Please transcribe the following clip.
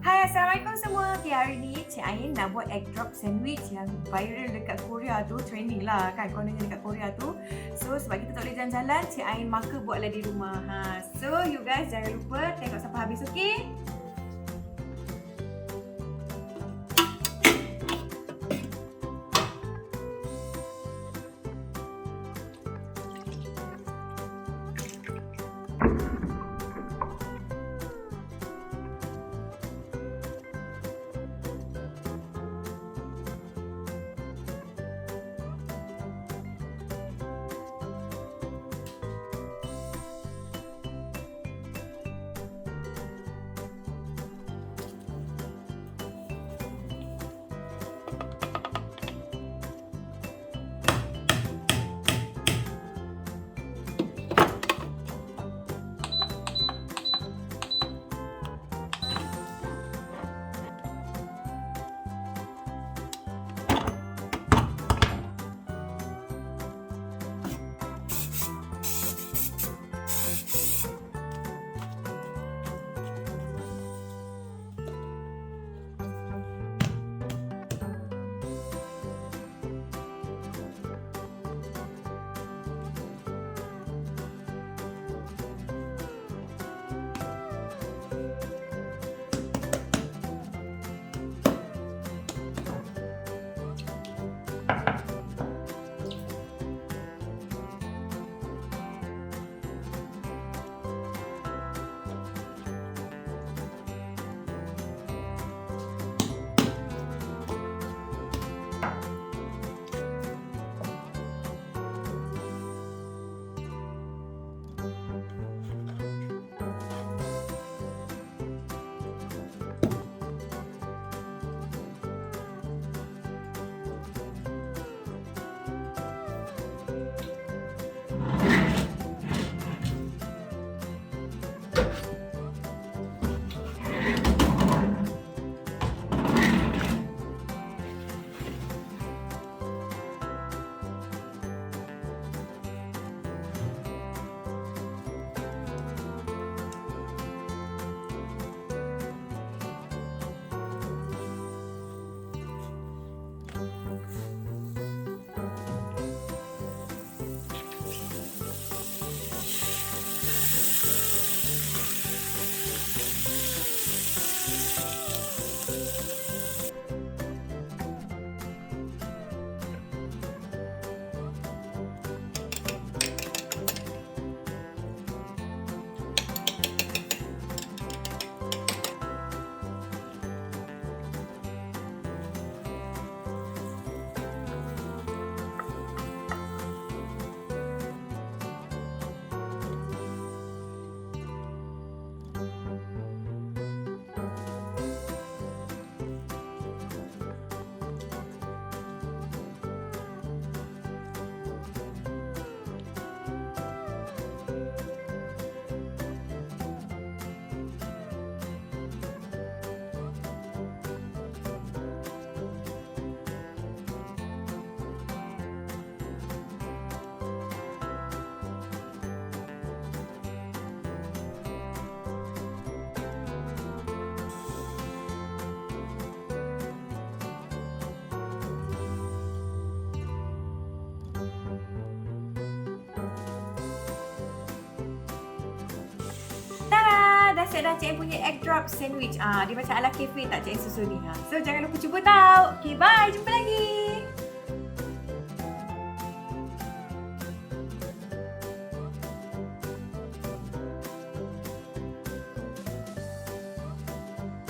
Hai, Assalamualaikum semua. Okay, hari ni Cik Ain nak buat egg drop sandwich yang viral dekat Korea tu, trending lah kan kononnya dekat Korea tu. So sebab kita tak boleh jalan-jalan, Cik Ain maka buatlah di rumah. So you guys jangan lupa tengok sampai habis, okey? Dah siap dah Cik Ain punya egg drop sandwich. Dia macam ala cafe tak Cik Ain susun ni. So jangan lupa cuba tau. Okay, bye. Jumpa lagi.